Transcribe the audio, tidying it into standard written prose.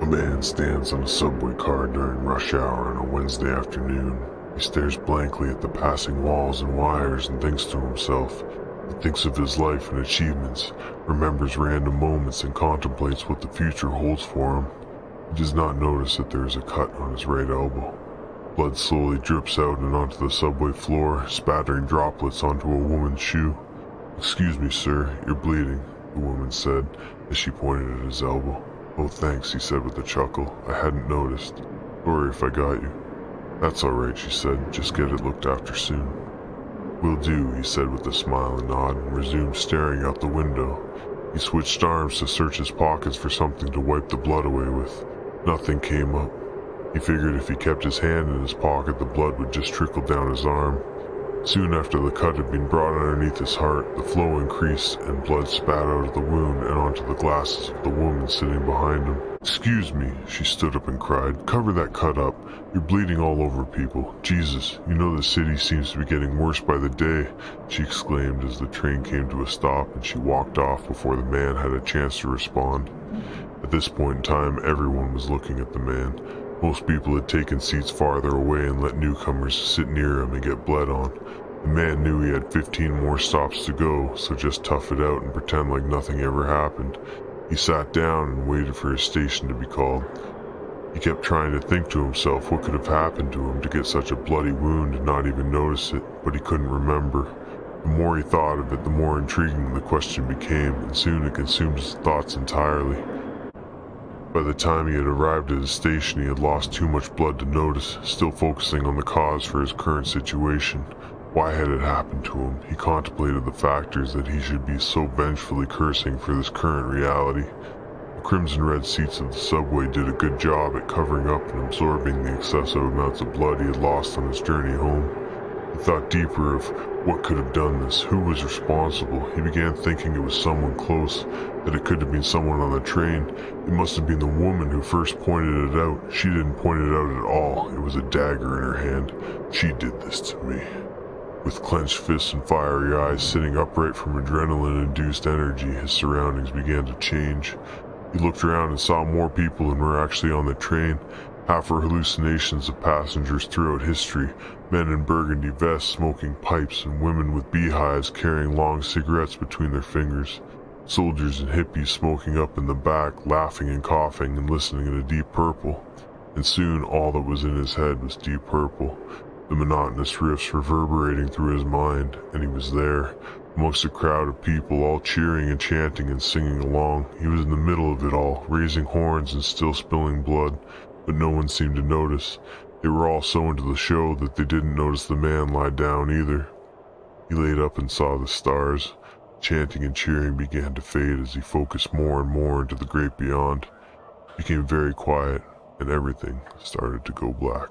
man stands on a subway car during rush hour on a Wednesday afternoon. He stares blankly at the passing walls and wires and thinks to himself. He thinks of his life and achievements, remembers random moments, and contemplates what the future holds for him. He does not notice that there is a cut on his right elbow. Blood slowly drips out and onto the subway floor, spattering droplets onto a woman's shoe. "Excuse me, sir, you're bleeding," the woman said as she pointed at his elbow. "Oh, thanks," he said with a chuckle. "I hadn't noticed. Sorry if I got you." "That's all right," she said. "Just get it looked after soon." "Will do," he said with a smile and nod, and resumed staring out the window. He switched arms to search his pockets for something to wipe the blood away with. Nothing came up. He figured if he kept his hand in his pocket, the blood would just trickle down his arm. Soon after the cut had been brought underneath his heart, the flow increased and blood spat out of the wound and onto the glasses of the woman sitting behind him. "Excuse me," she stood up and cried. "Cover that cut up. You're bleeding all over people. Jesus, you know the city seems to be getting worse by the day," she exclaimed as the train came to a stop and she walked off before the man had a chance to respond. At this point in time, everyone was looking at the man. Most people had taken seats farther away and let newcomers sit near him and get bled on. The man knew he had 15 more stops to go, so just tough it out and pretend like nothing ever happened. He sat down and waited for his station to be called. He kept trying to think to himself what could have happened to him to get such a bloody wound and not even notice it, but he couldn't remember. The more he thought of it, the more intriguing the question became, and soon it consumed his thoughts entirely. By the time he had arrived at his station, he had lost too much blood to notice, still focusing on the cause for his current situation. Why had it happened to him? He contemplated the factors that he should be so vengefully cursing for this current reality. The crimson-red seats of the subway did a good job at covering up and absorbing the excessive amounts of blood he had lost on his journey home. He thought deeper of what could have done this, who was responsible. He began thinking it was someone close, that it could have been someone on the train. It must have been the woman who first pointed it out. She didn't point it out at all. It was a dagger in her hand. "She did this to me." With clenched fists and fiery eyes, sitting upright from adrenaline-induced energy, his surroundings began to change. He looked around and saw more people than were actually on the train. Half were hallucinations of passengers throughout history, men in burgundy vests smoking pipes and women with beehives carrying long cigarettes between their fingers. Soldiers and hippies smoking up in the back, laughing and coughing and listening to Deep Purple. And soon all that was in his head was Deep Purple. The monotonous riffs reverberating through his mind, and he was there, amongst a crowd of people all cheering and chanting and singing along. He was in the middle of it all, raising horns and still spilling blood, but no one seemed to notice. They were all so into the show that they didn't notice the man lie down either. He laid up and saw the stars. Chanting and cheering began to fade as he focused more and more into the great beyond. It became very quiet, and everything started to go black.